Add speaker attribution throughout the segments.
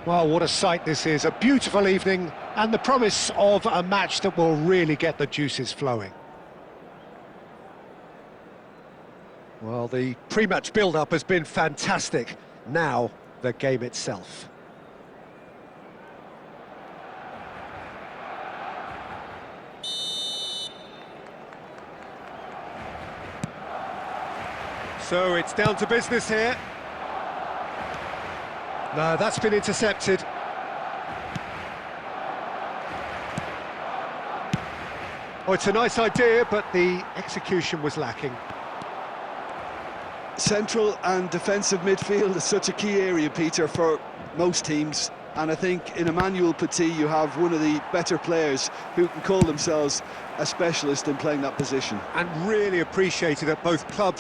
Speaker 1: Well, what a sight this is, a beautiful evening and the promise of a match that will really get the juices flowing. Well, the pre-match build-up has been fantastic. Now, the game itself. So it's down to business here. No, that's been intercepted. Oh, it's a nice idea, but the execution was lacking.
Speaker 2: Central and defensive midfield is such a key area, Peter, for most teams. And I think in Emmanuel Petit you have one of the better players who can call themselves a specialist in playing that position.
Speaker 1: And really appreciated at both club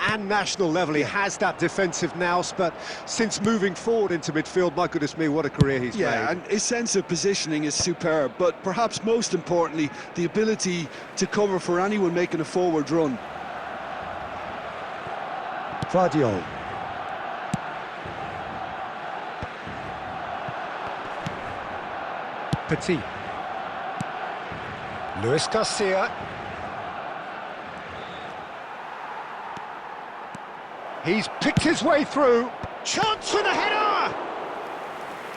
Speaker 1: and national level. He has that defensive nous, but since moving forward into midfield, my goodness me, what a career he's made.
Speaker 2: Yeah, and his sense of positioning is superb, but perhaps most importantly, the ability to cover for anyone making a forward run.
Speaker 1: Vardiol. Petit. Luis Garcia. He's picked his way through. Chance for the header!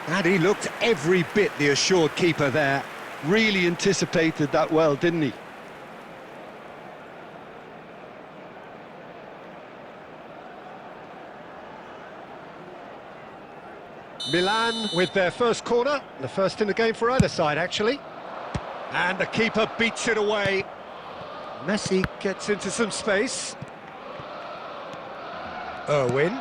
Speaker 1: And he looked every bit the assured keeper there.
Speaker 2: Really anticipated that well, didn't he?
Speaker 1: Milan with their first corner, the first in the game for either side, actually. And the keeper beats it away. Messi gets into some space. Irwin.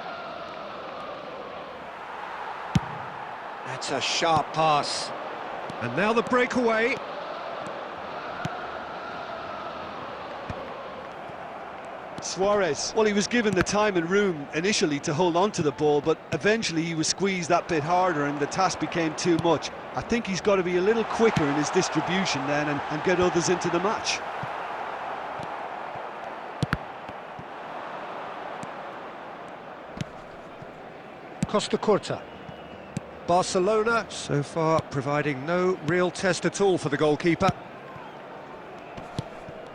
Speaker 1: That's a sharp pass. And now the breakaway.
Speaker 2: Suarez, well, he was given the time and room initially to hold on to the ball, but eventually he was squeezed that bit harder and the task became too much. I think he's got to be a little quicker in his distribution then and get others into the match.
Speaker 1: Costa Curta. Barcelona so far providing no real test at all for the goalkeeper.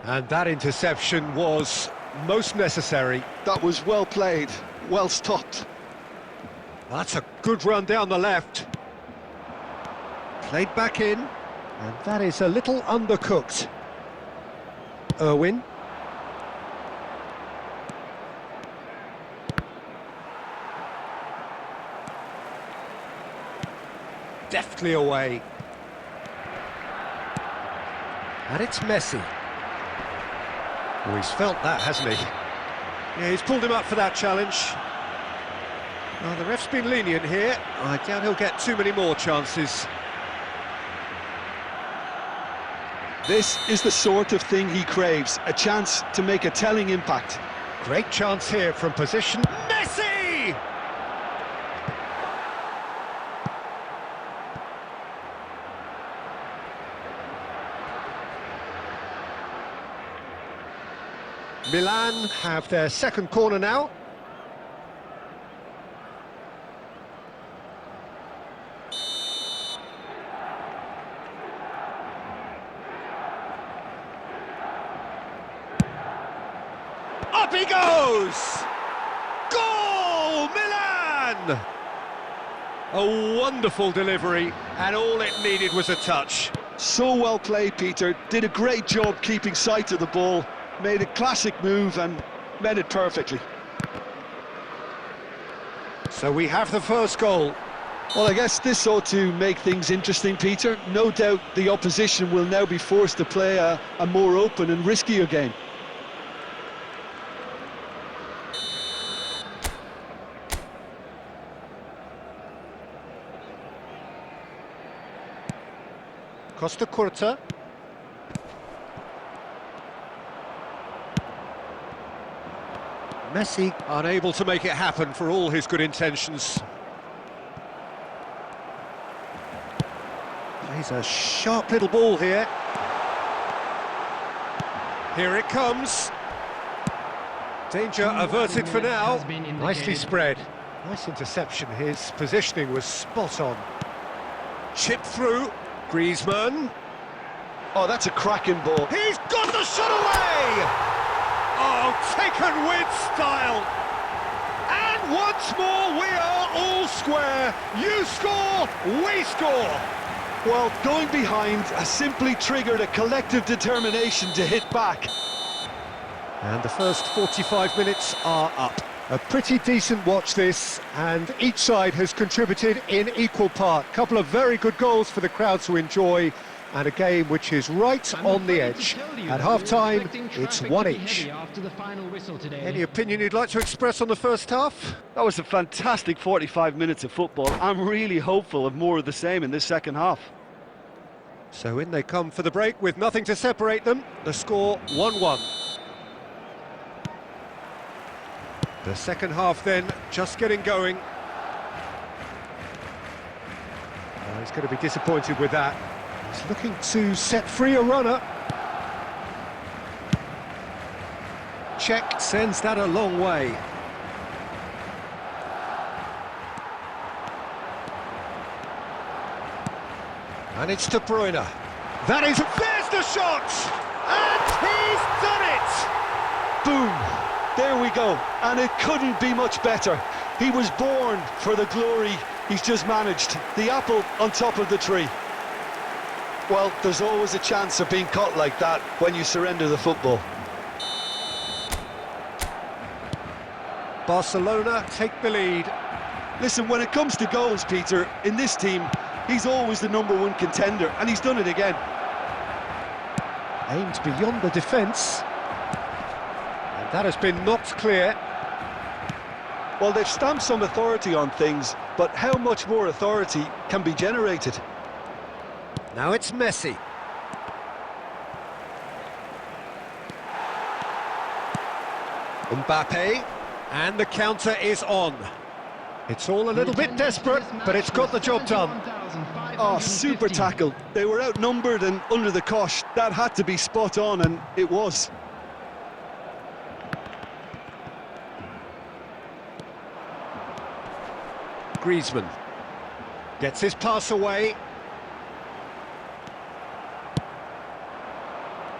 Speaker 1: And that interception was most necessary.
Speaker 2: That was well played, well stopped.
Speaker 1: That's a good run down the left. Played back in, and that is a little undercooked. Irwin. Deftly away. And it's Messi. Oh, he's felt that, hasn't he? Yeah, he's pulled him up for that challenge. Well, the ref's been lenient here. I doubt he'll get too many more chances.
Speaker 2: This is the sort of thing he craves, a chance to make a telling impact.
Speaker 1: Great chance here from position. Messi! Milan have their second corner now. Up he goes! Goal! Milan! A wonderful delivery, and all it needed was a touch.
Speaker 2: So well played, Peter. Did a great job keeping sight of the ball. Made a classic move and met it perfectly.
Speaker 1: So we have the first goal.
Speaker 2: Well, I guess this ought to make things interesting, Peter. No doubt the opposition will now be forced to play a more open and riskier game.
Speaker 1: Costa Curta. Messi unable to make it happen for all his good intentions. Plays a sharp little ball here. Here it comes. Danger averted for now. Nicely spread. Nice interception. His positioning was spot on. Chip through. Griezmann.
Speaker 2: Oh, that's a cracking ball.
Speaker 1: He's got the shot away! Oh, taken with style. And once more, we are all square. You score, we score.
Speaker 2: Well, going behind has simply triggered a collective determination to hit back.
Speaker 1: And the first 45 minutes are up. A pretty decent watch this, and each side has contributed in equal part. Couple of very good goals for the crowd to enjoy, and a game which is right on the edge. At half-time, it's one each. Any opinion you'd like to express on the first half?
Speaker 2: That was a fantastic 45 minutes of football. I'm really hopeful of more of the same in this second half.
Speaker 1: So in they come for the break with nothing to separate them. The score 1-1. The second half then, just getting going. Oh, he's going to be disappointed with that. He's looking to set free a runner. Check sends that a long way. And it's De Bruyne. That is... There's the shot! And he's done it!
Speaker 2: Boom! There we go, and it couldn't be much better. He was born for the glory he's just managed. The apple on top of the tree. Well, there's always a chance of being caught like that when you surrender the football.
Speaker 1: Barcelona take the lead.
Speaker 2: Listen, when it comes to goals, Peter, in this team, he's always the #1 contender, and he's done it again.
Speaker 1: Aimed beyond the defence. That has been knocked clear.
Speaker 2: Well, they've stamped some authority on things, but how much more authority can be generated?
Speaker 1: Now it's Messi. Mbappe, and the counter is on. It's all a little bit desperate, but it's got the job done.
Speaker 2: Oh, super tackle. They were outnumbered and under the cosh. That had to be spot on, and it was.
Speaker 1: Griezmann gets his pass away.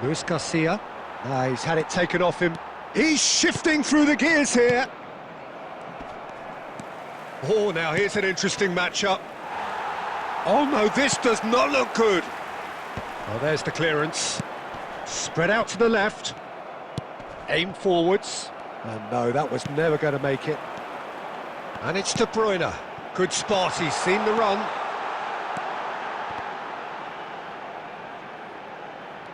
Speaker 1: Luis Garcia. He's had it taken off him. He's shifting through the gears here. Oh, now here's an interesting matchup. Oh no, this does not look good. Oh, there's the clearance. Spread out to the left. Aim forwards. And no, that was never going to make it. And it's De Bruyne. Good spot, he's seen the run.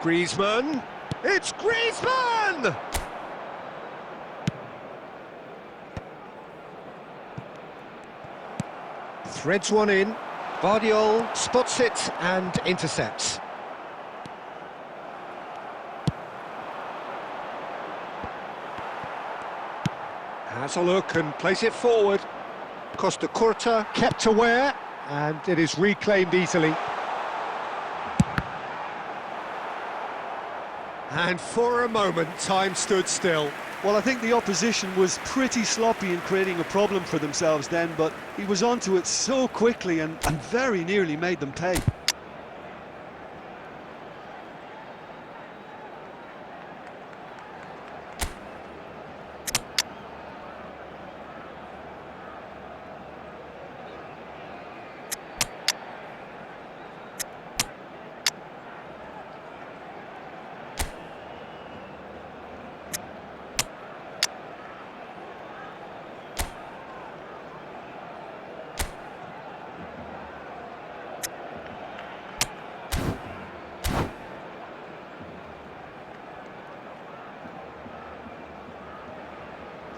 Speaker 1: Griezmann. It's Griezmann! Threads one in. Vardiol spots it and intercepts. Has a look and plays it forward. Costa Curta kept aware, and it is reclaimed easily. And for a moment, time stood still.
Speaker 2: Well, I think the opposition was pretty sloppy in creating a problem for themselves then, but he was onto it so quickly and very nearly made them pay.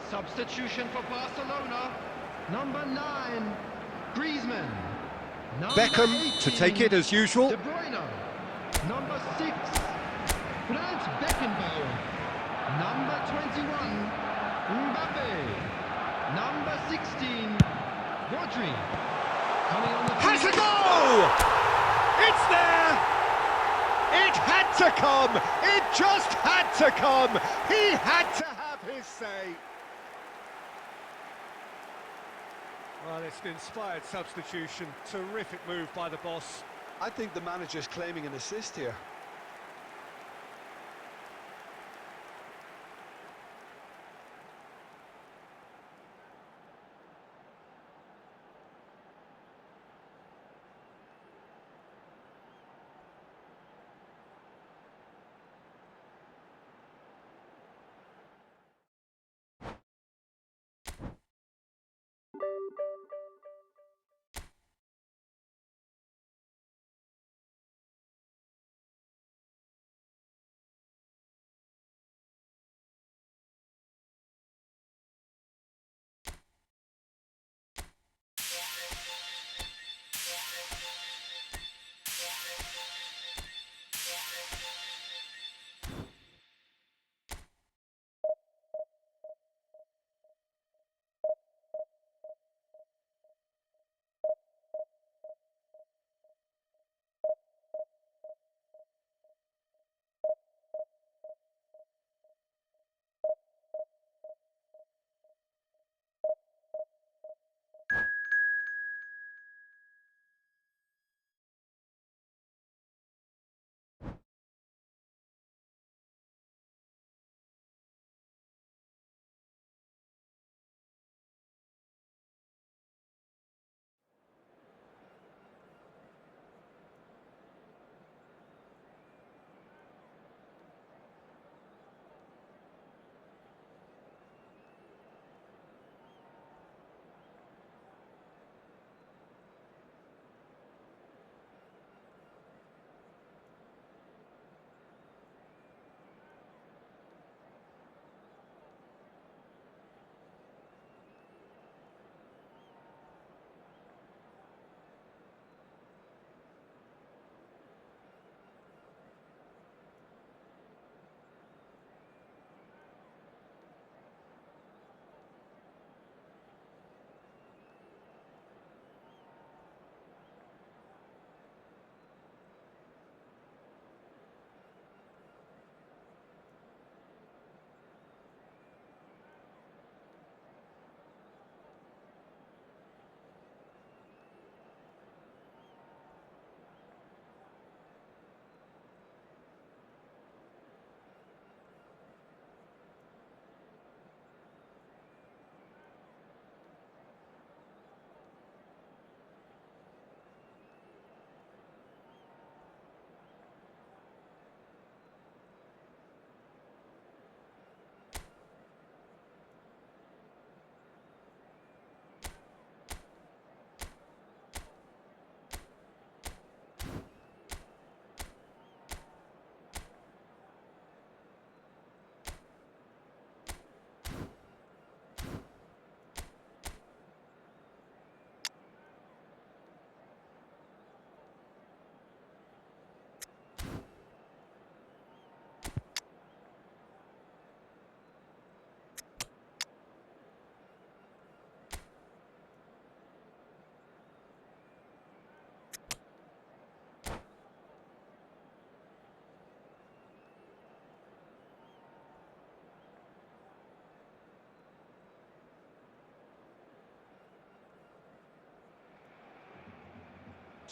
Speaker 3: Substitution for Barcelona, number 9, Griezmann. Number
Speaker 1: Beckham
Speaker 3: 18,
Speaker 1: to take it as usual.
Speaker 3: De Bruyne. Number 6, Beckenbauer. Number 21, Mbappe. Number 16, Rodri. Coming on the
Speaker 1: Has a goal! It's there! It had to come! It just had to come! He had to have his say! Well, it's an inspired substitution. Terrific move by the boss.
Speaker 2: I think the manager's claiming an assist here.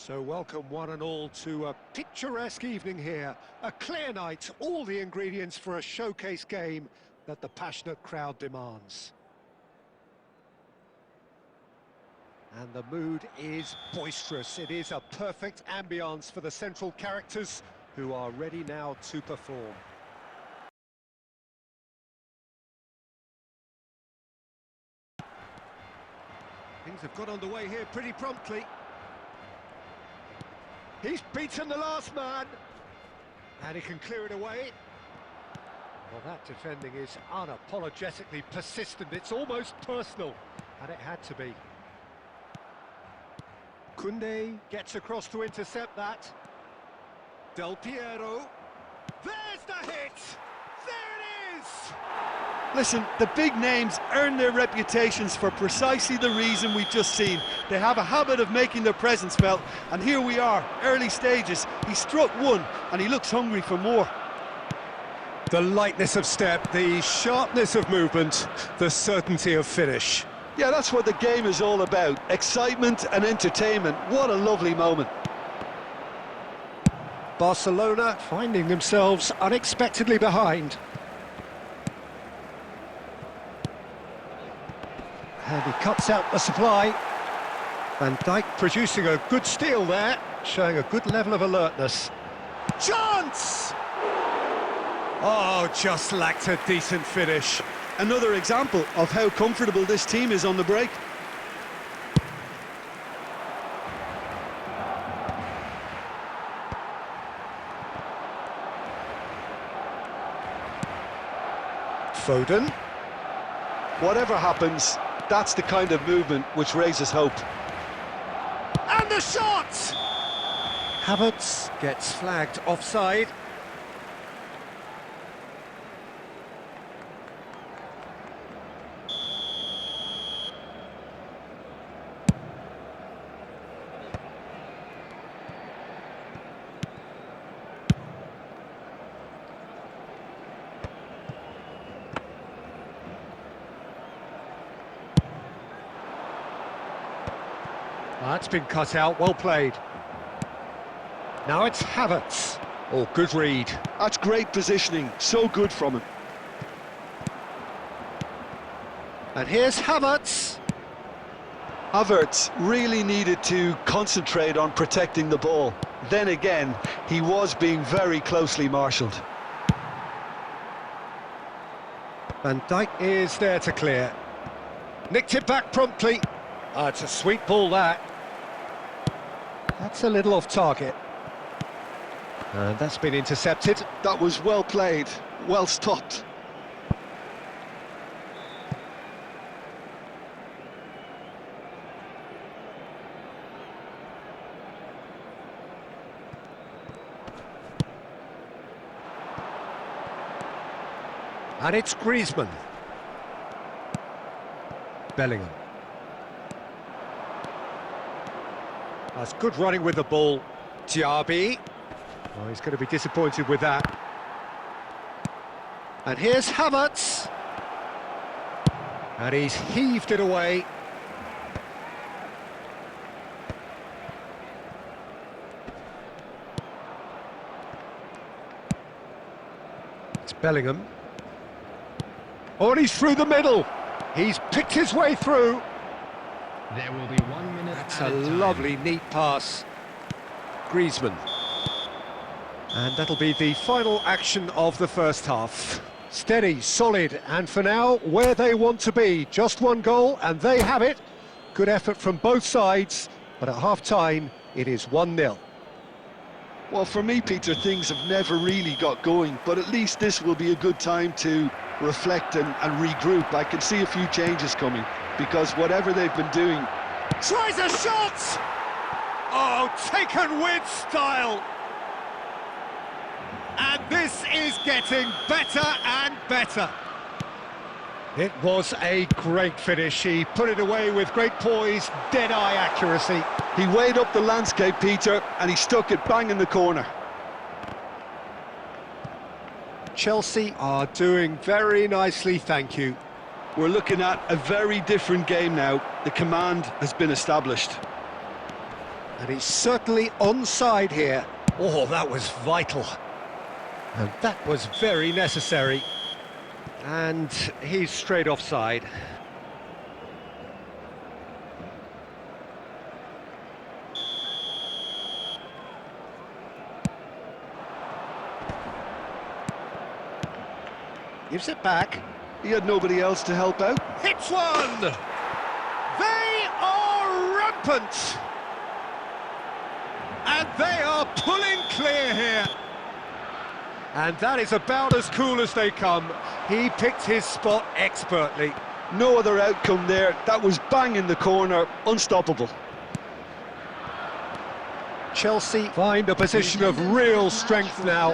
Speaker 1: So welcome one and all to a picturesque evening here. A clear night, all the ingredients for a showcase game that the passionate crowd demands. And the mood is boisterous. It is a perfect ambience for the central characters who are ready now to perform. Things have got underway here pretty promptly. He's beaten the last man, and he can clear it away. Well, that defending is unapologetically persistent. It's almost personal, and it had to be. Koundé gets across to intercept that. Del Piero. There's the hit! There it is!
Speaker 2: Listen, the big names earn their reputations for precisely the reason we've just seen. They have a habit of making their presence felt, and here we are, early stages. He struck one, and he looks hungry for more.
Speaker 1: The lightness of step, the sharpness of movement, the certainty of finish.
Speaker 2: Yeah, that's what the game is all about. Excitement and entertainment. What a lovely moment.
Speaker 1: Barcelona finding themselves unexpectedly behind. And he cuts out the supply. Van Dijk producing a good steal there, showing a good level of alertness. Chance! Oh, just lacked a decent finish.
Speaker 2: Another example of how comfortable this team is on the break.
Speaker 1: Foden.
Speaker 2: Whatever happens, that's the kind of movement which raises hope.
Speaker 1: And the shot! Havertz gets flagged offside. That's been cut out, well played. Now it's Havertz. Oh, good read.
Speaker 2: That's great positioning, so good from him.
Speaker 1: And here's Havertz.
Speaker 2: Havertz really needed to concentrate on protecting the ball. Then again, he was being very closely marshalled.
Speaker 1: Van Dijk is there to clear. Nicked it back promptly. It's a sweet ball, that. That's a little off target. And that's been intercepted.
Speaker 2: That was well played, well stopped.
Speaker 1: And it's Griezmann. Bellingham. That's good running with the ball. Diaby. Oh, he's going to be disappointed with that. And here's Havertz. And he's heaved it away. It's Bellingham. Oh, and he's through the middle. He's picked his way through.
Speaker 3: There will be 1 minute.
Speaker 1: That's a lovely, neat pass. Griezmann. And that'll be the final action of the first half. Steady, solid, and for now, where they want to be. Just one goal, and they have it. Good effort from both sides, but at half-time, it is 1-0.
Speaker 2: Well, for me, Peter, things have never really got going, but at least this will be a good time to reflect and regroup. I can see a few changes coming, because whatever they've been doing...
Speaker 1: Tries a shot! Oh, taken with style! And this is getting better and better. It was a great finish. He put it away with great poise, dead-eye accuracy.
Speaker 2: He weighed up the landscape, Peter, and he stuck it bang in the corner.
Speaker 1: Chelsea are doing very nicely, thank you.
Speaker 2: We're looking at a very different game now. The command has been established.
Speaker 1: And he's certainly onside here. Oh, that was vital. And that was very necessary. And he's straight offside. Gives it back.
Speaker 2: He had nobody else to help out.
Speaker 1: Hits one! They are rampant! And they are pulling clear here. And that is about as cool as they come. He picked his spot expertly.
Speaker 2: No other outcome there. That was bang in the corner, unstoppable.
Speaker 1: Chelsea find a position of real strength now.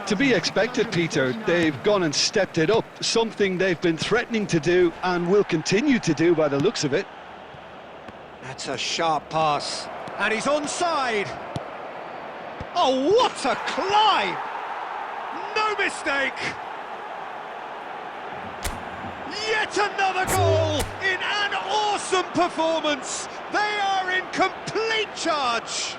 Speaker 2: To be expected, Peter. They've gone and stepped it up, something they've been threatening to do and will continue to do by the looks of it.
Speaker 1: That's a sharp pass. And he's onside. Oh, what a climb! No mistake! Yet another goal in an awesome performance. They are in complete charge.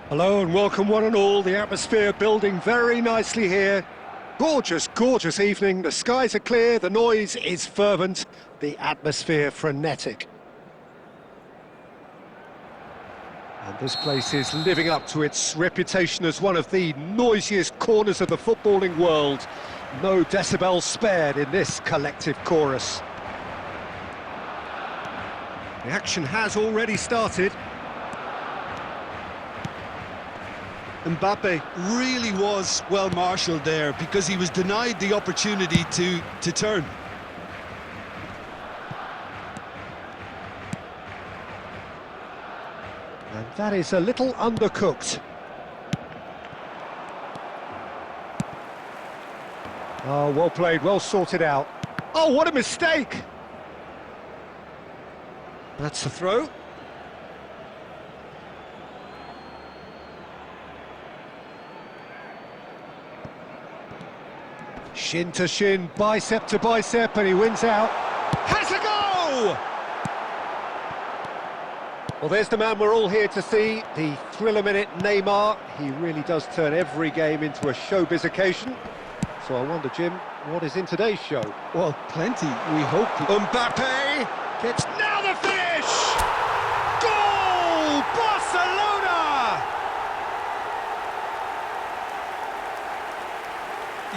Speaker 1: Hello and welcome one and all. The atmosphere building very nicely here. Gorgeous, gorgeous evening. The skies are clear, the noise is fervent, the atmosphere frenetic. And this place is living up to its reputation as one of the noisiest corners of the footballing world. No decibels spared in this collective chorus. The action has already started.
Speaker 2: Mbappe really was well marshalled there because he was denied the opportunity to turn.
Speaker 1: And that is a little undercooked. Oh, well played, well sorted out. Oh, what a mistake! That's the throw. Shin to shin, bicep to bicep, and he wins out. Has a go! Well, there's the man we're all here to see, the thriller-minute Neymar. He really does turn every game into a showbiz occasion. So I wonder, Jim, what is in today's show?
Speaker 2: Well, plenty, we hope.
Speaker 1: Mbappe gets now the finish! Goal! Barcelona!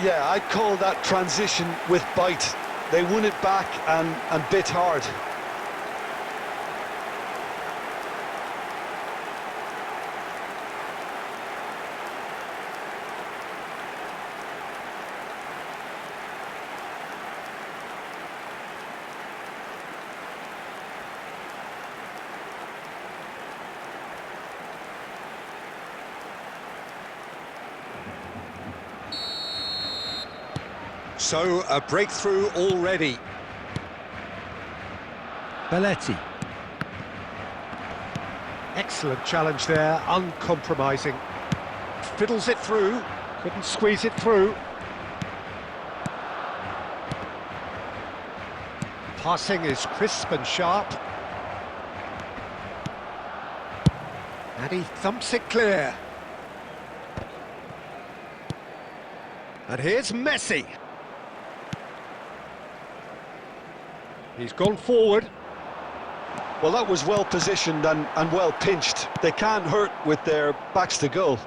Speaker 2: Yeah, I'd call that transition with bite. They won it back and bit hard.
Speaker 1: So, a breakthrough already. Belletti. Excellent challenge there, uncompromising. Fiddles it through, couldn't squeeze it through. Passing is crisp and sharp. And he thumps it clear. And here's Messi. He's gone forward.
Speaker 2: Well, that was well positioned and well pinched. They can't hurt with their backs to goal.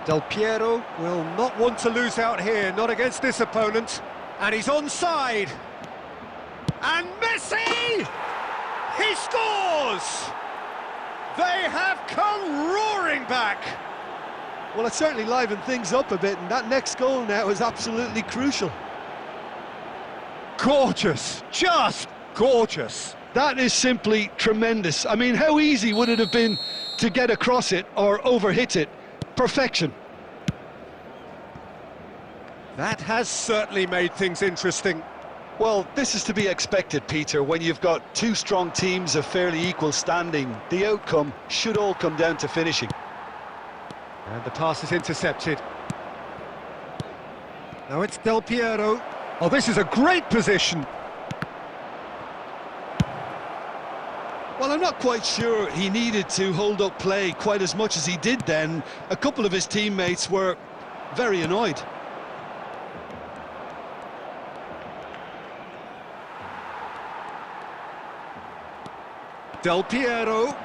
Speaker 1: Del Piero will not want to lose out here, not against this opponent. And he's onside. And Messi! He scores! They have come roaring back.
Speaker 2: Well, it certainly livened things up a bit, and that next goal now is absolutely crucial.
Speaker 1: gorgeous, just gorgeous.
Speaker 2: That is simply tremendous. I mean, how easy would it have been to get across it or overhit it? Perfection.
Speaker 1: That has certainly made things interesting.
Speaker 2: Well, this is to be expected, Peter, when you've got two strong teams of fairly equal standing. The outcome should all come down to finishing.
Speaker 1: And the pass is intercepted. Now it's Del Piero. Oh, this is a great position.
Speaker 2: Well, I'm not quite sure he needed to hold up play quite as much as he did then. A couple of his teammates were very annoyed.
Speaker 1: Del Piero.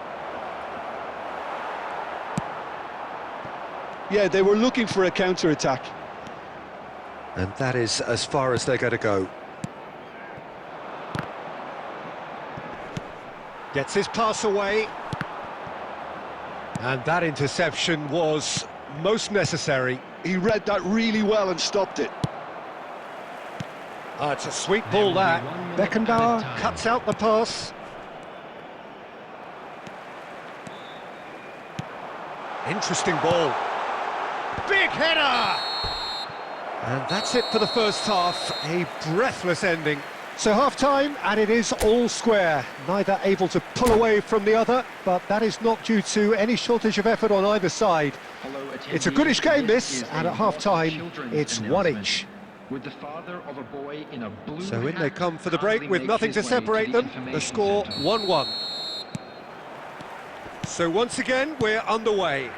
Speaker 2: Yeah, they were looking for a counter-attack.
Speaker 1: And that is as far as they're going to go. Gets his pass away. And that interception was most necessary.
Speaker 2: He read that really well and stopped it.
Speaker 1: Ah, it's a sweet ball, that. Beckenbauer cuts out the pass. Interesting ball. Big header! And that's it for the first half. A breathless ending. So half-time, and it is all square. Neither able to pull away from the other, but that is not due to any shortage of effort on either side. It's a goodish game, this, and at half-time, it's one each.
Speaker 3: With the father of a boy in a blue
Speaker 1: So in they
Speaker 3: hat
Speaker 1: come for the break with
Speaker 3: proudly
Speaker 1: nothing
Speaker 3: make
Speaker 1: to
Speaker 3: his way
Speaker 1: separate
Speaker 3: the
Speaker 1: them. The
Speaker 3: information
Speaker 1: score
Speaker 3: centre.
Speaker 1: 1-1. So once again, we're underway.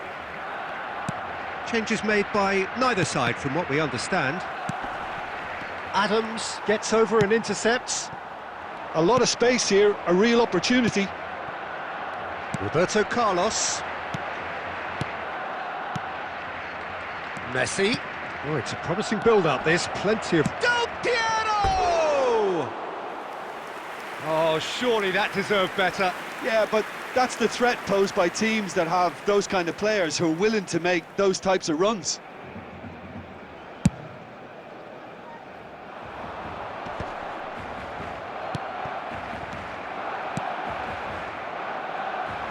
Speaker 1: Changes made by neither side from what we understand. Adams gets over and intercepts.
Speaker 2: A lot of space here, a real opportunity.
Speaker 1: Roberto Carlos. Messi. Oh, it's a promising build-up, this. Plenty of... Del Piero! Oh, surely that deserved better.
Speaker 2: Yeah, but that's the threat posed by teams that have those kind of players who are willing to make those types of runs.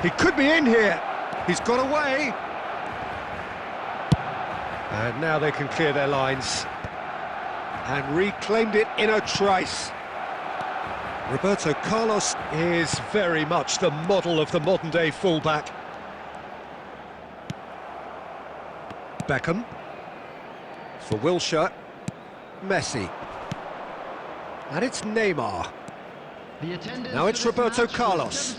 Speaker 1: He could be in here. He's got away. And now they can clear their lines. And reclaimed it in a trice. Roberto Carlos is very much the model of the modern-day fullback. Beckham. For Wilshere. Messi. And it's Neymar. Now it's Roberto Carlos.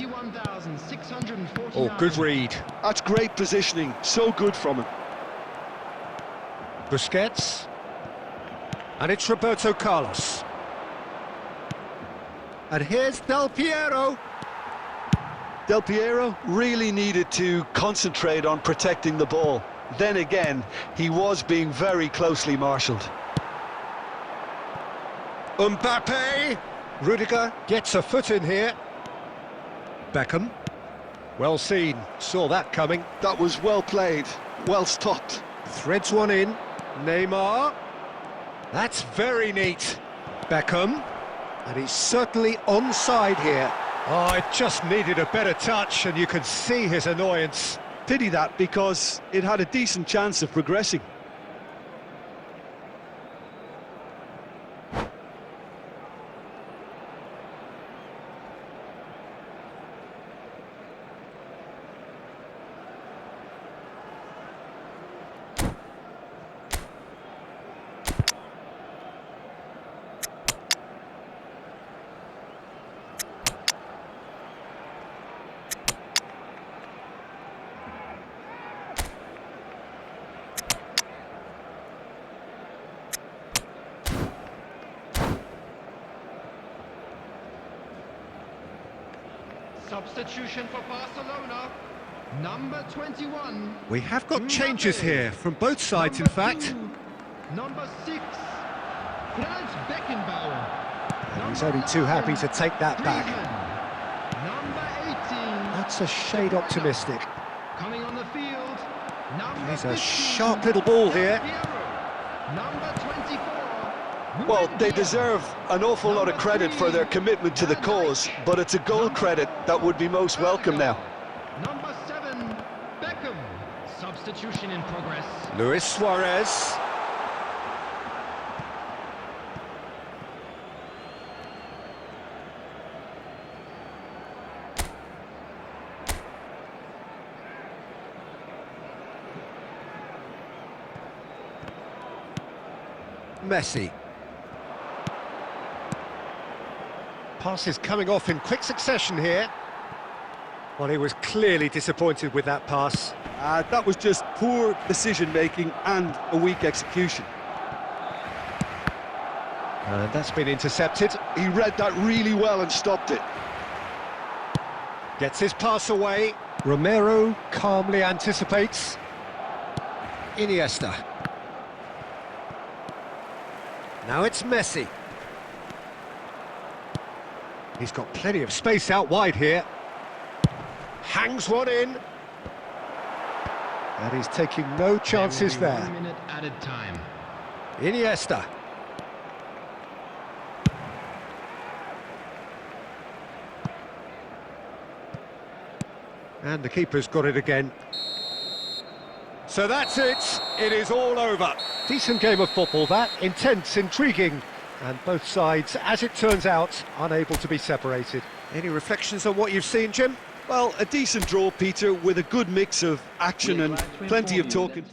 Speaker 1: Oh, good read.
Speaker 2: That's great positioning, so good from him.
Speaker 1: Busquets. And it's Roberto Carlos. And here's Del Piero.
Speaker 2: Del Piero really needed to concentrate on protecting the ball. Then again, he was being very closely marshalled.
Speaker 1: Mbappe. Rudiger gets a foot in here. Beckham. Well seen. Saw that coming.
Speaker 2: That was well played, well stopped.
Speaker 1: Threads one in. Neymar. That's very neat. Beckham. And he's certainly onside here. Oh, it just needed a better touch, and you can see his annoyance.
Speaker 2: Pity that, because it had a decent chance of progressing.
Speaker 3: Substitution for Barcelona, number 21.
Speaker 1: We have got changes here from both sides, in fact.
Speaker 3: Number 6, Franz Beckenbauer.
Speaker 1: And he's only too happy to take that back.
Speaker 3: Number 18.
Speaker 1: That's a shade optimistic.
Speaker 3: Coming on the field, number
Speaker 1: He's a
Speaker 3: 15,
Speaker 1: sharp little ball here.
Speaker 3: Piero. Number 24,
Speaker 2: Well, they deserve an awful lot of credit for their commitment to the cause, but it's a goal credit that would be most welcome now.
Speaker 3: Number 7, Beckham. Substitution in progress.
Speaker 1: Luis Suarez. Messi. Passes coming off in quick succession here. Well, he was clearly disappointed with that pass.
Speaker 2: That was just poor decision-making and a weak execution.
Speaker 1: And that's been intercepted.
Speaker 2: He read that really well and stopped it.
Speaker 1: Gets his pass away. Romero calmly anticipates. Iniesta. Now it's Messi. He's got plenty of space out wide here. Hangs one in. And he's taking no chances there.
Speaker 3: 1 minute added time.
Speaker 1: Iniesta. And the keeper's got it again. So that's it. It is all over. Decent game of football, that. Intense, intriguing. And both sides, as it turns out, unable to be separated. Any reflections on what you've seen, Jim?
Speaker 2: Well, a decent draw, Peter, with a good mix of action and plenty of talking.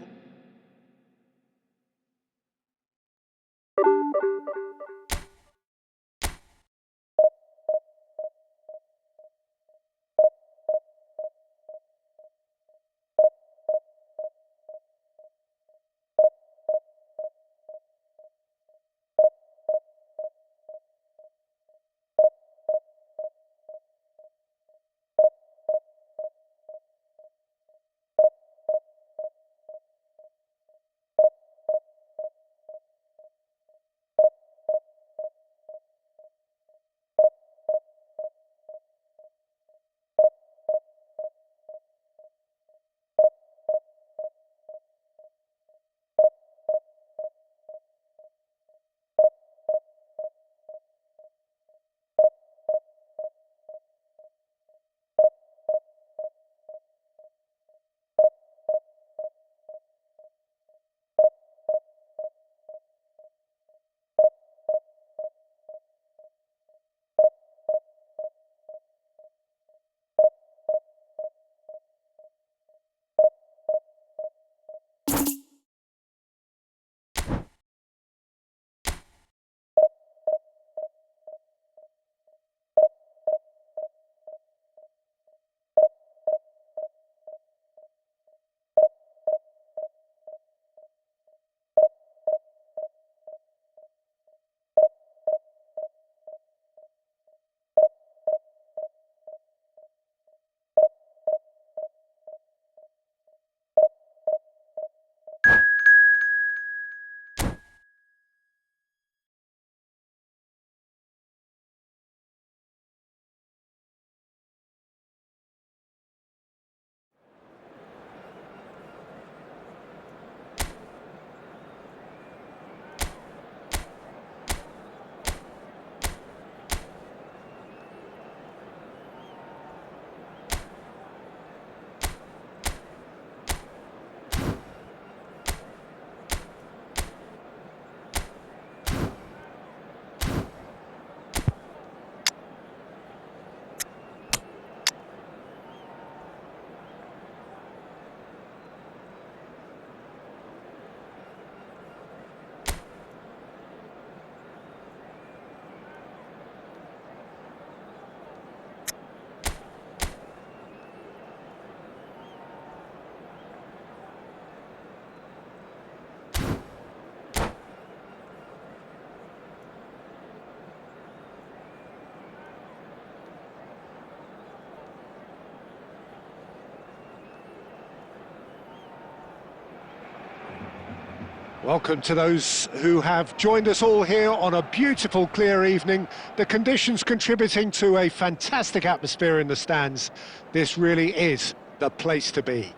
Speaker 1: Welcome to those who have joined us all here on a beautiful, clear evening. The conditions contributing to a fantastic atmosphere in the stands. This really is the place to be.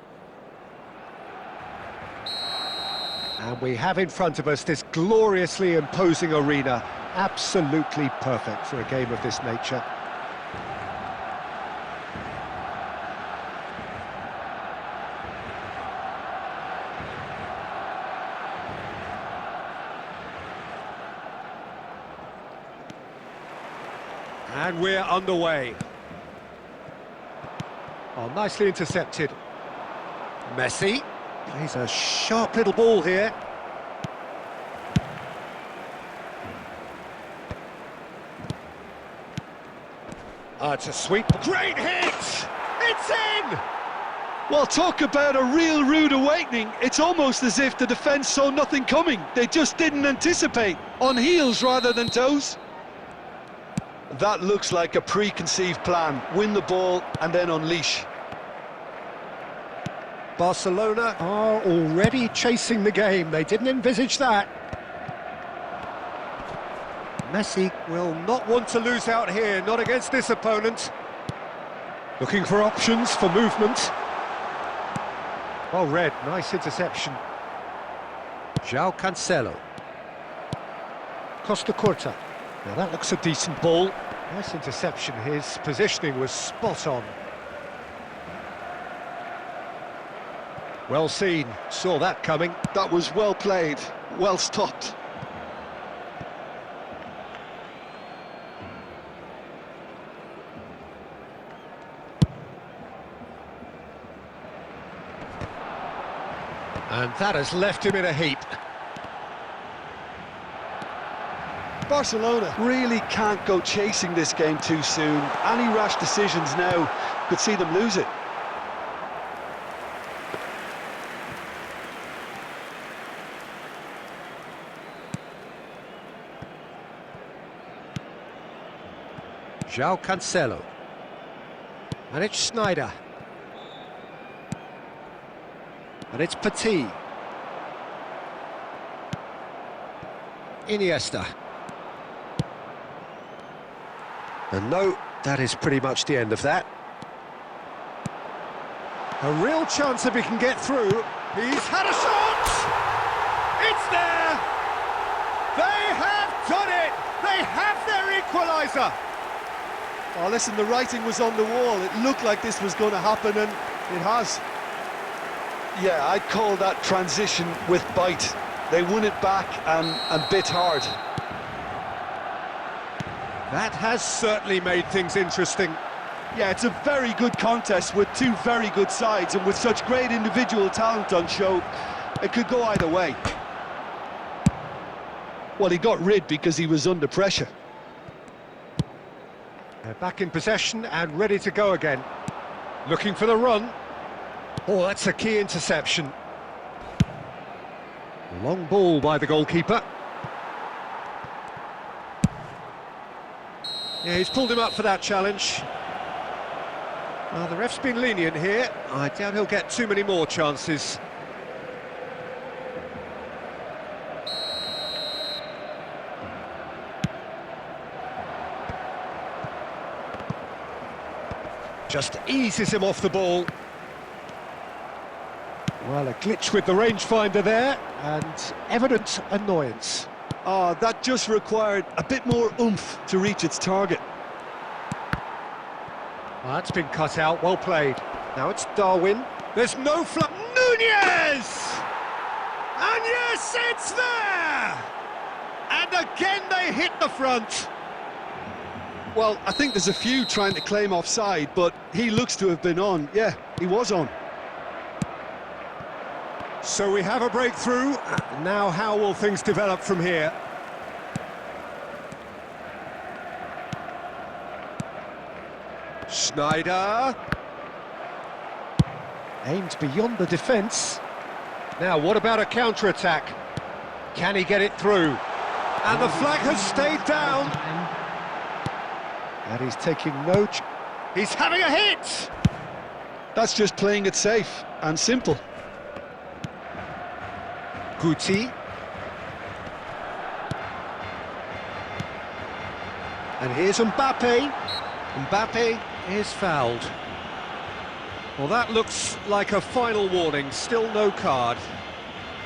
Speaker 1: And we have in front of us this gloriously imposing arena. Absolutely perfect for a game of this nature. And we're underway. Oh, nicely intercepted. Messi plays a sharp little ball here. It's a sweep. Great hit! It's in!
Speaker 2: Well, talk about a real rude awakening. It's almost as if the defence saw nothing coming. They just didn't anticipate. On heels rather than toes. That looks like a preconceived plan. Win the ball and then unleash.
Speaker 1: Barcelona are already chasing the game. They didn't envisage that. Messi will not want to lose out here, not against this opponent. Looking for options for movement. Well read, nice interception. João Cancelo. Costa Curta. Now that looks a decent ball. Nice interception, his positioning was spot on. Well seen, saw that coming.
Speaker 2: That was well played, well stopped.
Speaker 1: And that has left him in a heap.
Speaker 2: Barcelona really can't go chasing this game too soon. Any rash decisions now could see them lose it.
Speaker 1: João Cancelo. And it's Schneider. And it's Petit. Iniesta. And no, that is pretty much the end of that. A real chance if he can get through. He's had a shot! It's there! They have done it! They have their equaliser!
Speaker 2: Oh, listen, the writing was on the wall. It looked like this was going to happen, and it has. Yeah, I'd call that transition with bite. They won it back and bit hard.
Speaker 1: That has certainly made things interesting.
Speaker 2: Yeah, it's a very good contest with two very good sides, and with such great individual talent on show, it could go either way. Well, he got rid because he was under pressure.
Speaker 1: They're back in possession and ready to go again. Looking for the run. Oh, that's a key interception. Long ball by the goalkeeper. Yeah, he's pulled him up for that challenge. Well, the ref's been lenient here. I doubt he'll get too many more chances. Just eases him off the ball. Well, a glitch with the rangefinder there, and evident annoyance.
Speaker 2: Oh, that just required a bit more oomph to reach its target.
Speaker 1: Well, that's been cut out, well played. Now it's Darwin. There's no Nunez! And yes, it's there! And again they hit the front.
Speaker 2: Well, I think there's a few trying to claim offside, but he looks to have been on. Yeah, he was on.
Speaker 1: So we have a breakthrough. Now how will things develop from here? Schneider. Aimed beyond the defence. Now what about a counter-attack? Can he get it through? And the flag has stayed down. And he's taking no... He's having a hit!
Speaker 2: That's just playing it safe and simple.
Speaker 1: Guti. And here's Mbappe. Mbappe is fouled. Well, that looks like a final warning, still no card.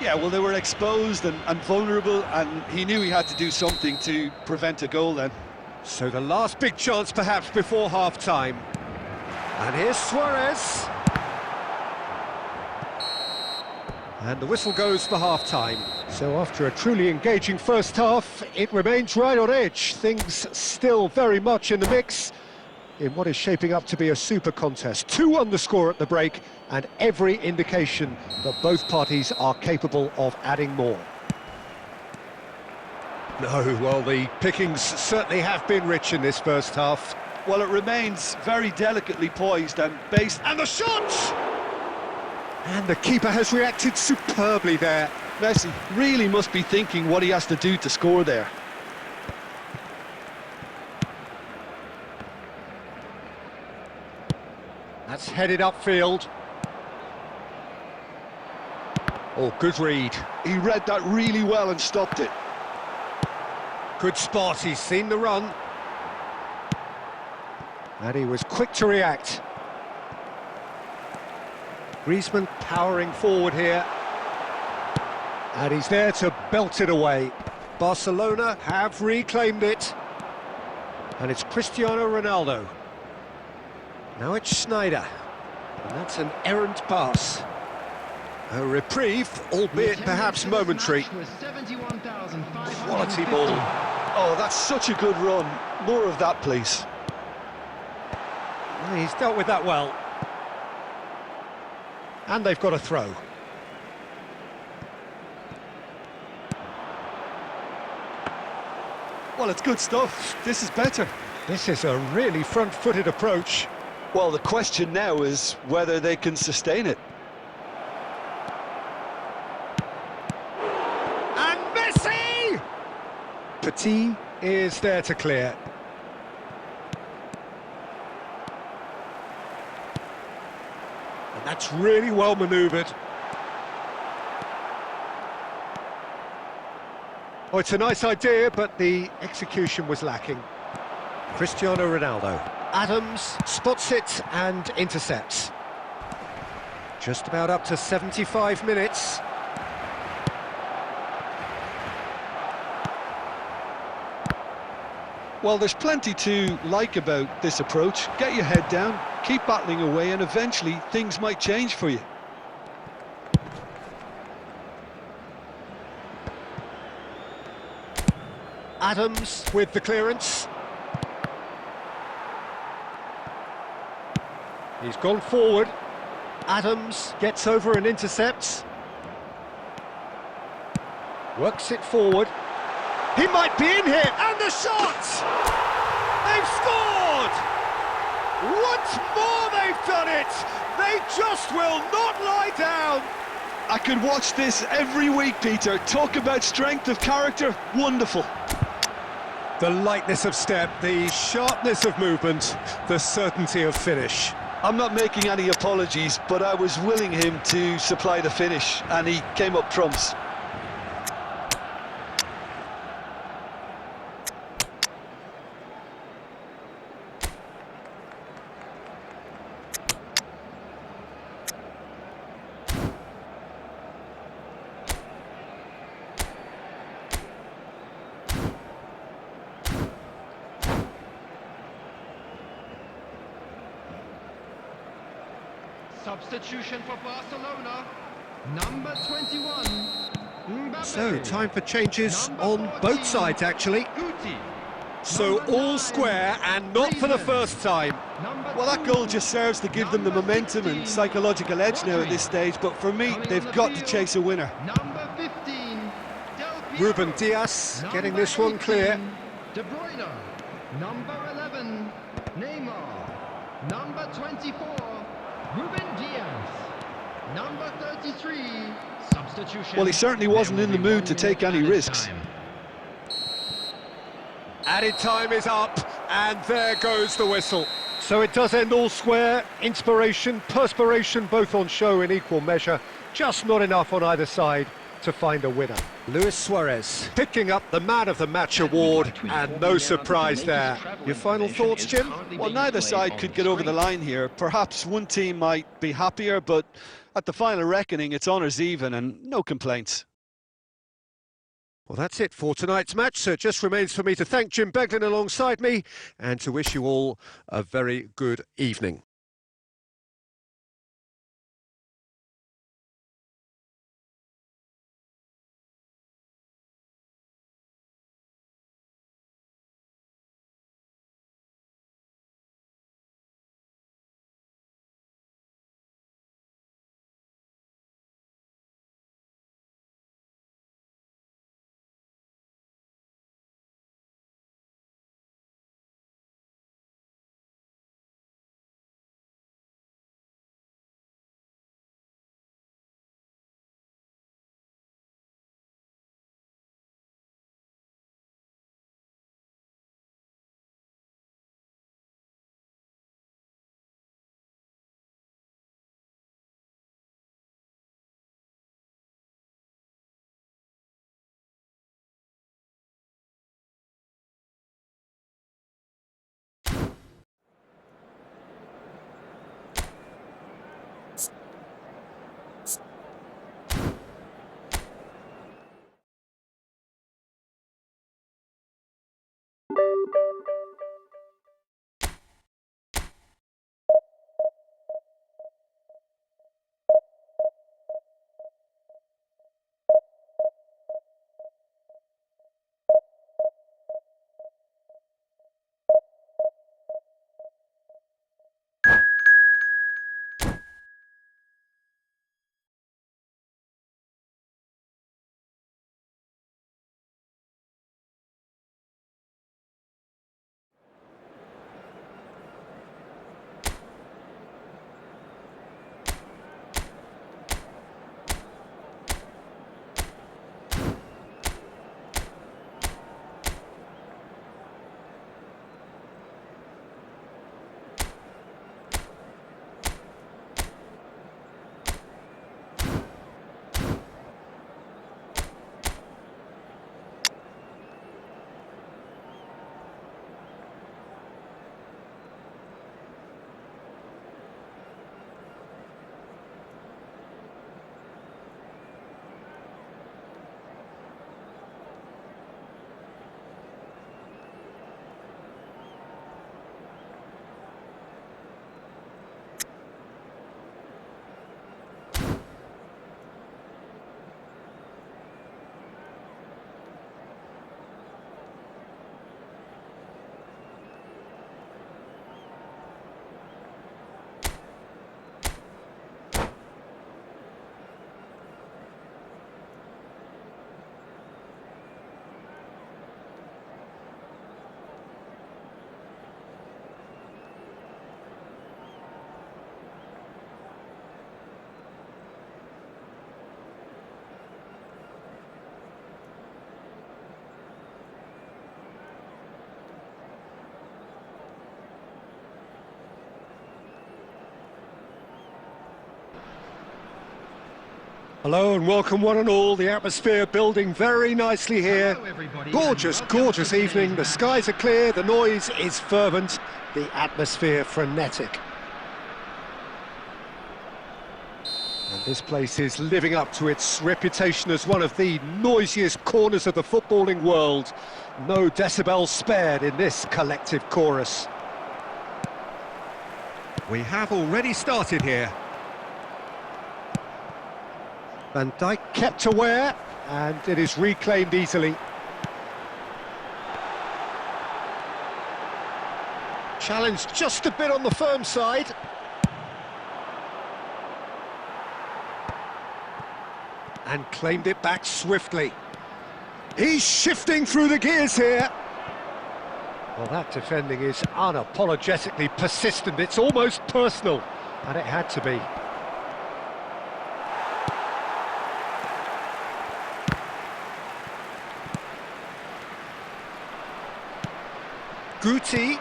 Speaker 2: Yeah, well, they were exposed and vulnerable, and he knew he had to do something to prevent a goal then.
Speaker 1: So the last big chance perhaps before half-time. And here's Suarez. And the whistle goes for half-time. So after a truly engaging first half, it remains right on edge. Things still very much in the mix in what is shaping up to be a super contest. 2-1 the score at the break, and every indication that both parties are capable of adding more. No, well, the pickings certainly have been rich in this first half.
Speaker 2: Well, it remains very delicately poised and based.
Speaker 1: And the shot! And the keeper has reacted superbly there.
Speaker 2: Messi really must be thinking what he has to do to score there.
Speaker 1: That's headed upfield. Oh, good read.
Speaker 2: He read that really well and stopped it.
Speaker 1: Good spot, he's seen the run. And he was quick to react. Griezmann powering forward here. And he's there to belt it away. Barcelona have reclaimed it. And it's Cristiano Ronaldo. Now it's Schneider. And that's an errant pass. A reprieve, albeit perhaps momentary. Quality ball.
Speaker 2: Oh, that's such a good run. More of that, please.
Speaker 1: He's dealt with that well. And they've got a throw.
Speaker 2: Well, it's good stuff. This is better.
Speaker 1: This is a really front-footed approach.
Speaker 2: Well, the question now is whether they can sustain it.
Speaker 1: And Messi! Petit is there to clear. And that's really well manoeuvred. Oh, it's a nice idea, but the execution was lacking. Cristiano Ronaldo. Adams spots it and intercepts. Just about up to 75 minutes.
Speaker 2: Well, there's plenty to like about this approach. Get your head down, keep battling away, and eventually things might change for you.
Speaker 1: Adams with the clearance. He's gone forward. Adams gets over and intercepts. Works it forward. He might be in here, and the shot! They've scored! Once more they've done it! They just will not lie down!
Speaker 2: I could watch this every week, Peter. Talk about strength of character, wonderful.
Speaker 1: The lightness of step, the sharpness of movement, the certainty of finish.
Speaker 2: I'm not making any apologies, but I was willing him to supply the finish, and he came up trumps.
Speaker 3: Substitution for Barcelona, number 21. Mbappe.
Speaker 1: So, time for changes on both sides, actually.
Speaker 3: Guti.
Speaker 1: So, all square, and not for the first time.
Speaker 2: Well, that goal just serves to give them the momentum and psychological edge now at this stage, but for me, they've got to chase a winner.
Speaker 3: Number 15.
Speaker 1: Ruben Dias getting this one clear.
Speaker 3: De Bruyne. Number 11. Neymar. Number 24. Ruben Dias. Number 33. Substitution.
Speaker 2: Well, he certainly wasn't in the mood to take any risks.
Speaker 1: Added time is up, and there goes the whistle. So it does end all square. Inspiration, perspiration, both on show in equal measure. Just not enough on either side to find a winner. Luis Suarez picking up the Man of the Match award, and no surprise there. Your final thoughts, Jim?
Speaker 2: Well, neither side could get over the line here. Perhaps one team might be happier, but At the final reckoning, it's honours even and no complaints.
Speaker 1: Well, that's it for tonight's match, so it just remains for me to thank Jim Beglin alongside me and to wish you all a very good evening. Hello and welcome one and all, the atmosphere building very nicely here.
Speaker 3: Hello, everybody,
Speaker 1: Gorgeous,
Speaker 3: and welcome
Speaker 1: gorgeous
Speaker 3: to
Speaker 1: evening,
Speaker 3: today's
Speaker 1: the skies are clear, the noise is fervent, the atmosphere frenetic. And this place is living up to its reputation as one of the noisiest corners of the footballing world. No decibels spared in this collective chorus. We have already started here. Van Dijk kept aware, and it is reclaimed easily. Challenged just a bit on the firm side. And claimed it back swiftly. He's shifting through the gears here. Well, that defending is unapologetically persistent. It's almost personal, and it had to be. Guti.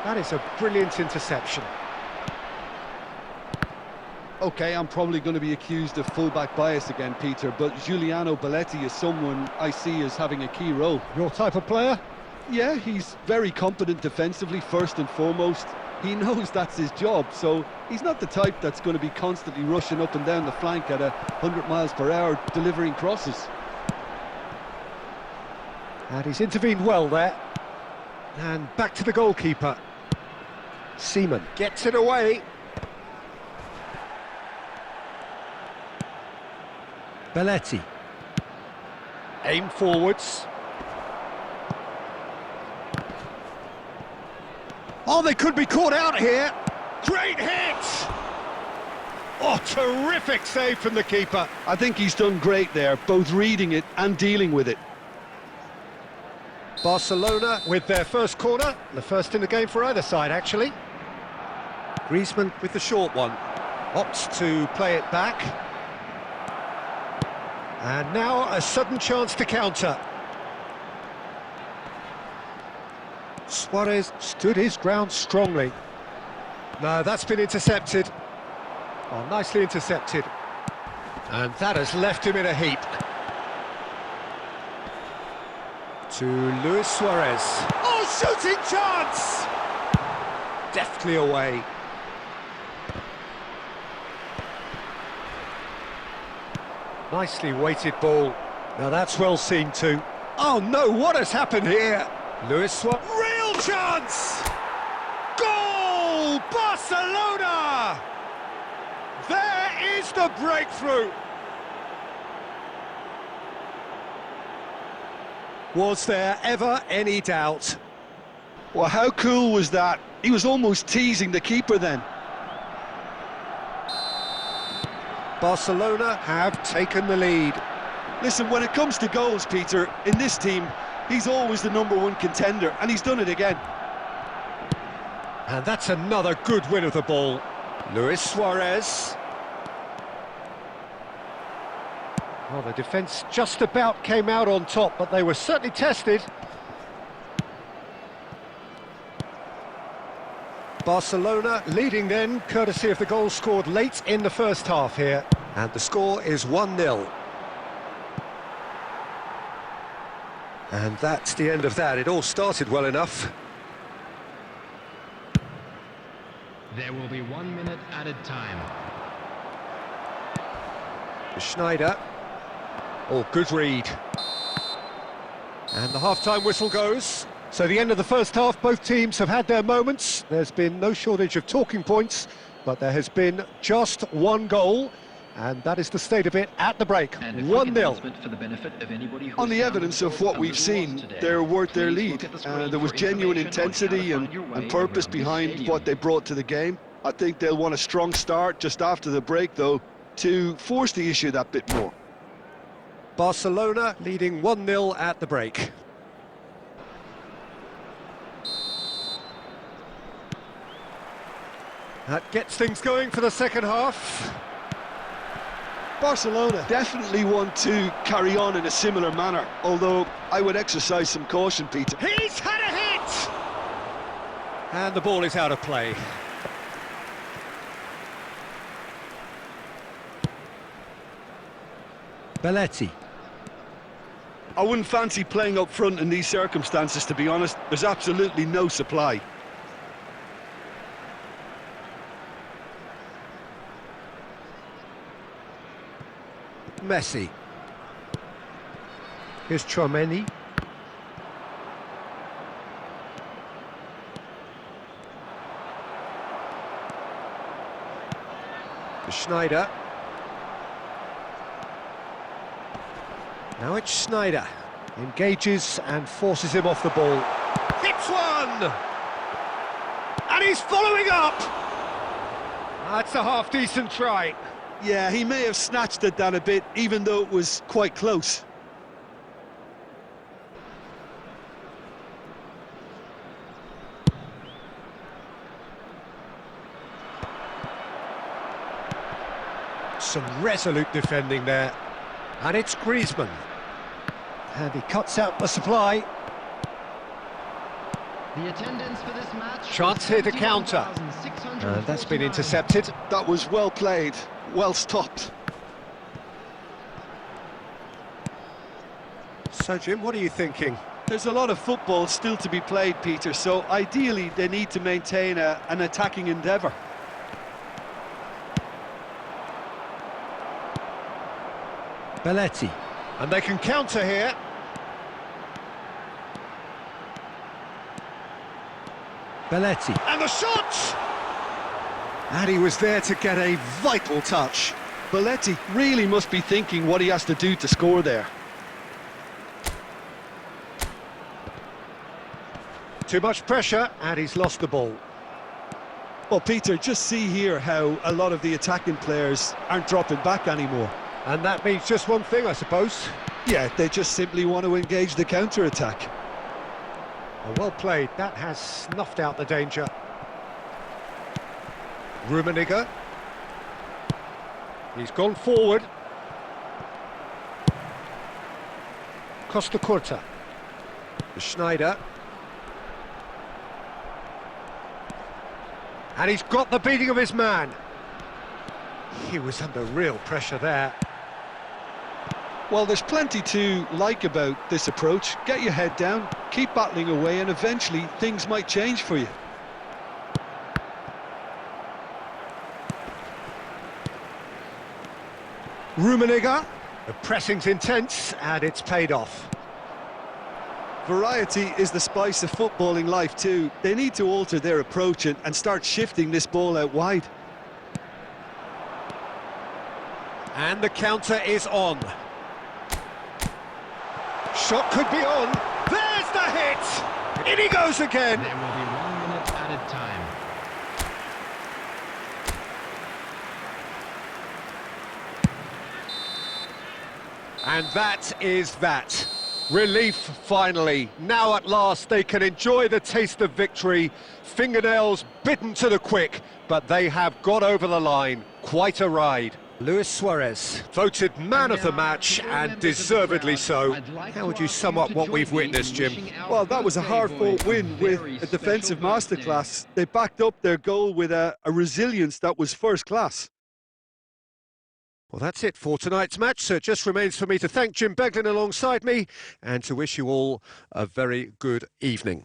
Speaker 1: That is a brilliant interception.
Speaker 2: OK, I'm probably going to be accused of fullback bias again, Peter, but Giuliano Belletti is someone I see as having a key role.
Speaker 1: Your type of player?
Speaker 2: Yeah, he's very competent defensively, first and foremost. He knows that's his job, so he's not the type that's going to be constantly rushing up and down the flank at 100 miles per hour, delivering crosses.
Speaker 1: And he's intervened well there. And back to the goalkeeper. Seaman gets it away. Belletti. Aim forwards. Oh, they could be caught out here. Great hit! Oh, terrific save from the keeper.
Speaker 2: I think he's done great there, both reading it and dealing with it.
Speaker 1: Barcelona with their first corner, the first in the game for either side, actually. Griezmann with the short one, opts to play it back. And now a sudden chance to counter. Suarez stood his ground strongly. No, that's been intercepted. Oh, nicely intercepted. And that has left him in a heap. To Luis Suarez. Oh, shooting chance! Deftly away. Nicely weighted ball. Now that's well seen too. Oh no, what has happened here? Luis Suarez. Real chance! Goal! Barcelona! There is the breakthrough. Was there ever any doubt?
Speaker 2: Well, how cool was that? He was almost teasing the keeper then.
Speaker 1: Barcelona have taken the lead.
Speaker 2: Listen, when it comes to goals, Peter, in this team, he's always the #1 contender, and he's done it again.
Speaker 1: And that's another good win of the ball. Luis Suarez. Well, the defence just about came out on top, but they were certainly tested. Barcelona leading then, courtesy of the goal scored late in the first half here. And the score is 1-0. And that's the end of that. It all started well enough.
Speaker 3: There will be 1 minute added time.
Speaker 1: Schneider. Oh, good read. And the half-time whistle goes. So the end of the first half, both teams have had their moments. There's been no shortage of talking points, but there has been just one goal, and that is the state of it at the break. 1-0.
Speaker 2: On the evidence of what we've seen, they're worth their lead. There was genuine intensity and purpose behind what they brought to the game. I think they'll want a strong start just after the break, though, to force the issue that bit more.
Speaker 1: Barcelona leading 1-0 at the break. That gets things going for the second half.
Speaker 2: Barcelona definitely want to carry on in a similar manner, although I would exercise some caution, Peter.
Speaker 1: He's had a hit! And the ball is out of play. Belletti.
Speaker 2: I wouldn't fancy playing up front in these circumstances, to be honest. There's absolutely no supply.
Speaker 1: Messi. Here's Tchouaméni. Schneider. Now it's Schneider. Engages and forces him off the ball. Hits one! And he's following up! That's a half-decent try.
Speaker 2: Yeah, he may have snatched at that a bit, even though it was quite close.
Speaker 1: Some resolute defending there. And it's Griezmann. And he cuts out the supply.
Speaker 3: The attendance for this match.
Speaker 1: Chance here to counter. And that's been intercepted.
Speaker 2: That was well played, well stopped.
Speaker 1: So, Jim, what are you thinking?
Speaker 2: There's a lot of football still to be played, Peter, so ideally they need to maintain an attacking endeavour.
Speaker 1: Belletti. And they can counter here. Belletti. And the shot! And he was there to get a vital touch.
Speaker 2: Belletti really must be thinking what he has to do to score there.
Speaker 1: Too much pressure, and he's lost the ball.
Speaker 2: Well, Peter, just see here how a lot of the attacking players aren't dropping back anymore.
Speaker 1: And that means just one thing, I suppose.
Speaker 2: Yeah, they just simply want to engage the counter-attack.
Speaker 1: Well played, that has snuffed out the danger. Rummenigge. He's gone forward. Costa Curta. Schneider. And he's got the beating of his man. He was under real pressure there.
Speaker 2: Well, there's plenty to like about this approach. Get your head down, keep battling away, and eventually things might change for you.
Speaker 1: Rummenigge. The pressing's intense, and it's paid off.
Speaker 2: Variety is the spice of footballing life too. They need to alter their approach and start shifting this ball out wide.
Speaker 1: And the counter is on. Shot could be on. There's the hit! In he goes again!
Speaker 3: There will be 1 minute added time.
Speaker 1: And that is that. Relief, finally. Now at last they can enjoy the taste of victory. Fingernails bitten to the quick, but they have got over the line. Quite a ride. Luis Suarez, voted man of the match, and deservedly so. How would you sum up what we've witnessed, Jim?
Speaker 2: Well, that was a hard-fought win with a defensive masterclass. They backed up their goal with a resilience that was first class.
Speaker 1: Well, that's it for tonight's match, so it just remains for me to thank Jim Beglin alongside me and to wish you all a very good evening.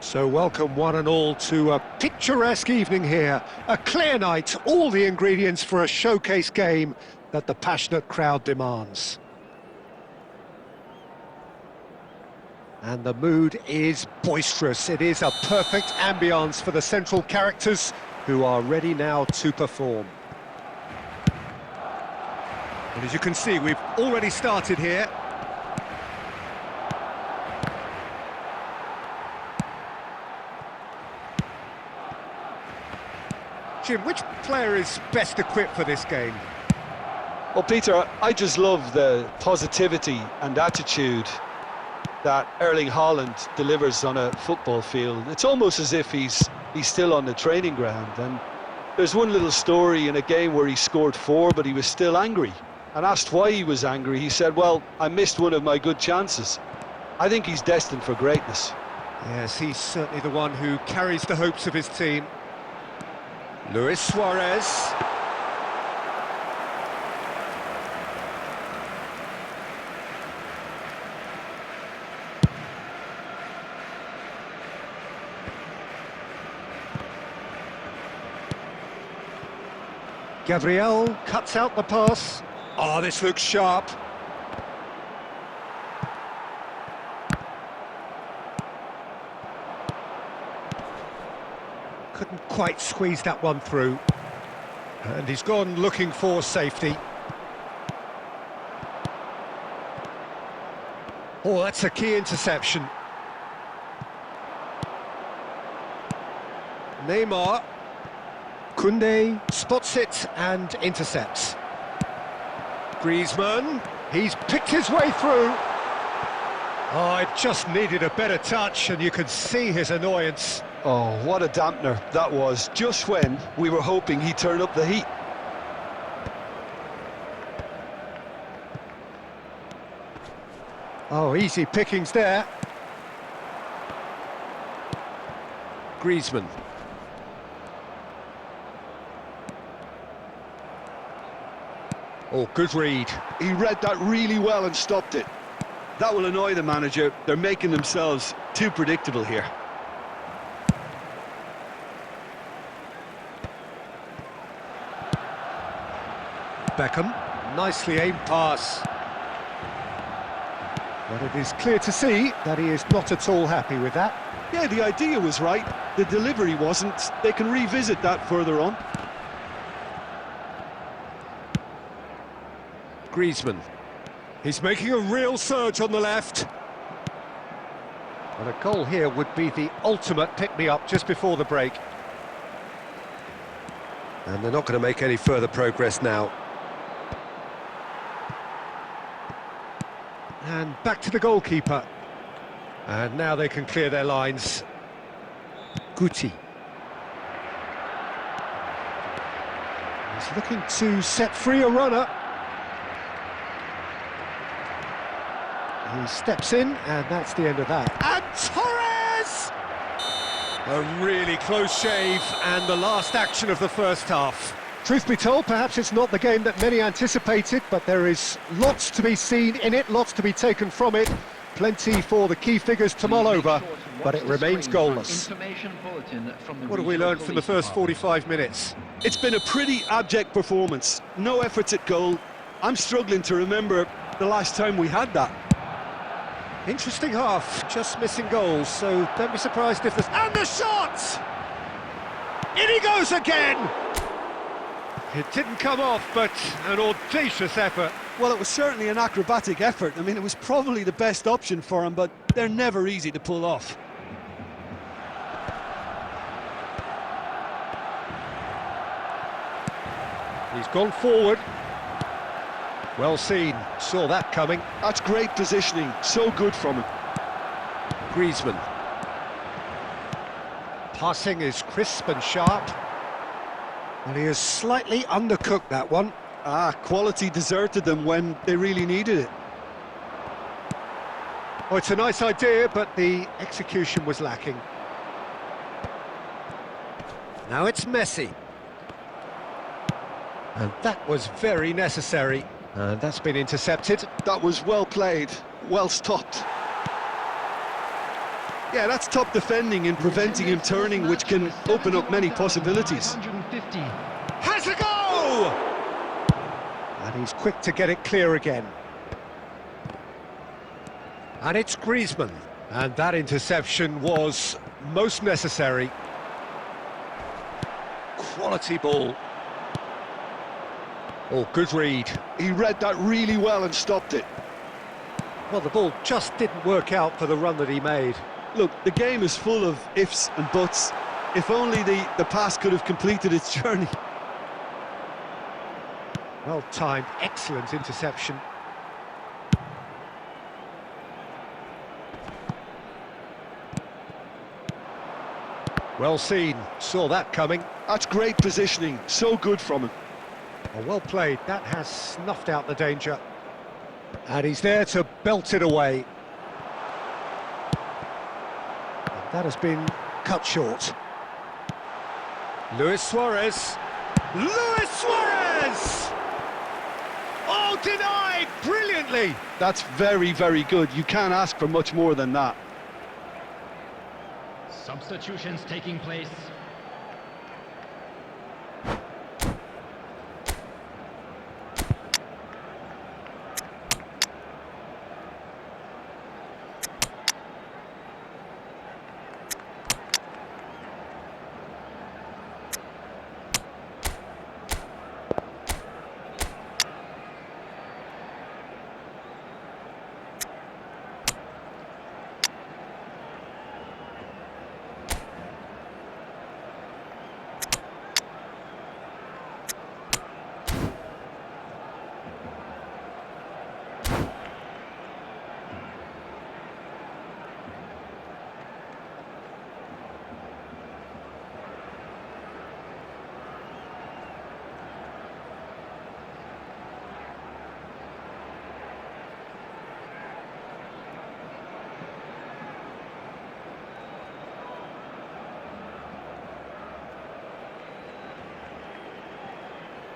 Speaker 1: So welcome one and all to a picturesque evening here. A clear night, all the ingredients for a showcase game that the passionate crowd demands. And the mood is boisterous. It is a perfect ambience for the central characters who are ready now to perform. And as you can see, we've already started here. Jim, which player is best equipped for this game?
Speaker 2: Well, Peter, I just love the positivity and attitude that Erling Haaland delivers on a football field. It's almost as if he's still on the training ground. And there's one little story in a game where he scored 4, but he was still angry. And asked why he was angry, he said, well, I missed one of my good chances. I think he's destined for greatness.
Speaker 1: Yes, he's certainly the one who carries the hopes of his team. Luis Suarez. Gabriel cuts out the pass. Oh, this looks sharp. Couldn't quite squeeze that one through. And he's gone looking for safety. Oh, that's a key interception. Neymar. Koundé spots it and intercepts. Griezmann, he's picked his way through. Oh, it just needed a better touch, and you could see his annoyance.
Speaker 2: Oh, what a dampener that was, just when we were hoping he'd turn up the heat.
Speaker 1: Oh, easy pickings there. Griezmann. Oh, good read.
Speaker 2: He read that really well and stopped it. That will annoy the manager. They're making themselves too predictable here.
Speaker 1: Beckham, nicely aimed pass. But it is clear to see that he is not at all happy with that.
Speaker 2: Yeah, the idea was right. The delivery wasn't. They can revisit that further on.
Speaker 1: Griezmann. He's making a real surge on the left. And a goal here would be the ultimate pick-me-up just before the break. And they're not going to make any further progress now. And back to the goalkeeper. And now they can clear their lines. Guti. He's looking to set free a runner. He steps in, and that's the end of that. And Torres! A really close shave, and the last action of the first half. Truth be told, perhaps it's not the game that many anticipated, but there is lots to be seen in it, lots to be taken from it. Plenty for the key figures to mull over, but it remains goalless. What have we learned from the first 45 minutes?
Speaker 2: It's been a pretty abject performance. No efforts at goal. I'm struggling to remember the last time we had that.
Speaker 1: Interesting half, just missing goals, so don't be surprised if there's... And the shot! In he goes again! It didn't come off, but an audacious effort.
Speaker 2: Well, it was certainly an acrobatic effort. I mean, it was probably the best option for him, but they're never easy to pull off.
Speaker 1: He's gone forward. Well seen, saw that coming.
Speaker 2: That's great positioning, so good from him.
Speaker 1: Griezmann. Passing is crisp and sharp. Well, he has slightly undercooked that one.
Speaker 2: Quality deserted them when they really needed it.
Speaker 1: Oh, it's a nice idea, but the execution was lacking. Now it's Messi. And that was very necessary. And that's been intercepted.
Speaker 2: That was well played, well stopped. Yeah, that's top defending and preventing him turning, which can open up many possibilities.
Speaker 3: 150.
Speaker 1: Has a go! And he's quick to get it clear again. And it's Griezmann. And that interception was most necessary. Quality ball. Oh, good read.
Speaker 2: He read that really well and stopped it.
Speaker 1: Well, the ball just didn't work out for the run that he made.
Speaker 2: Look, the game is full of ifs and buts. If only the pass could have completed its journey.
Speaker 1: Well timed, excellent interception. Well seen, saw that coming.
Speaker 2: That's great positioning, so good from him.
Speaker 1: Oh, well played, that has snuffed out the danger. And he's there to belt it away. And that has been cut short. Luis Suarez. Luis Suarez! Oh, denied brilliantly!
Speaker 2: That's very, very good. You can't ask for much more than that.
Speaker 3: Substitutions taking place.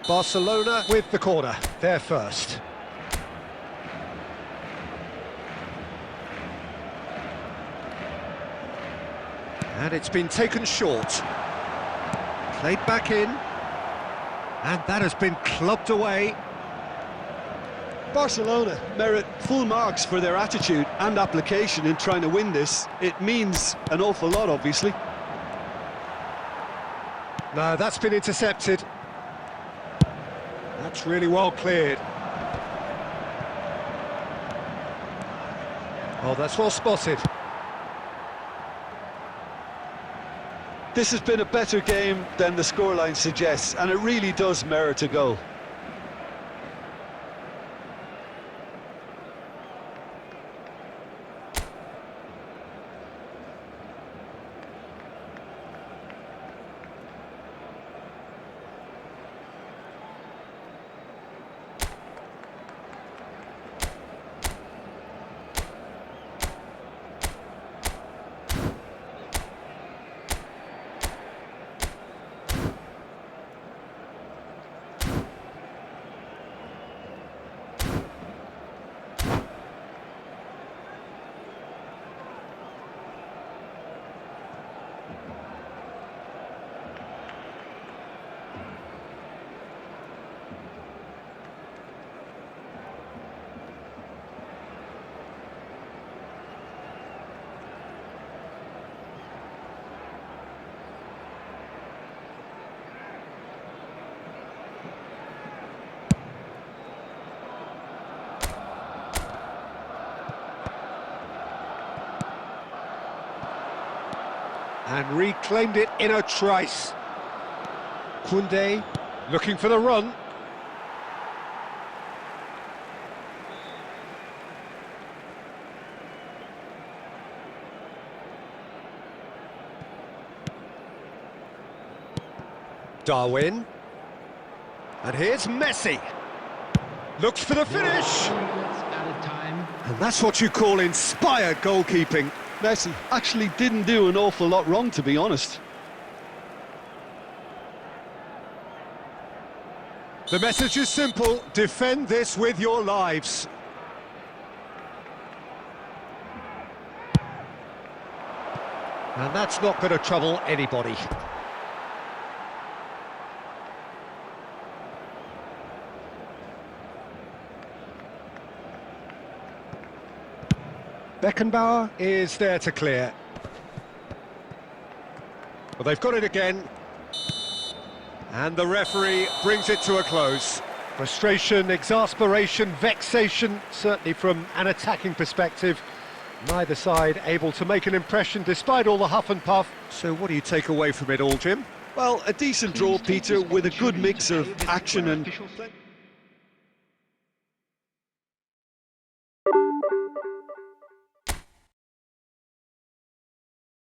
Speaker 1: Barcelona with the corner, they're first. And it's been taken short. Played back in. And that has been clubbed away.
Speaker 2: Barcelona merit full marks for their attitude and application in trying to win this. It means an awful lot, obviously.
Speaker 1: No, that's been intercepted. That's really well cleared. Oh, that's well spotted.
Speaker 2: This has been a better game than the scoreline suggests, and it really does merit a goal.
Speaker 1: And reclaimed it in a trice. Koundé looking for the run. Darwin. And here's Messi. Looks for the finish.
Speaker 3: 2 minutes added time.
Speaker 1: And that's what you call inspired goalkeeping.
Speaker 2: Messi actually didn't do an awful lot wrong, to be honest.
Speaker 1: The message is simple: defend this with your lives. And that's not going to trouble anybody. Beckenbauer is there to clear. Well, they've got it again. And the referee brings it to a close. Frustration, exasperation, vexation, certainly from an attacking perspective. Neither side able to make an impression despite all the huff and puff. So what do you take away from it all, Jim?
Speaker 2: Well, a decent draw, Peter, with a good mix of action and...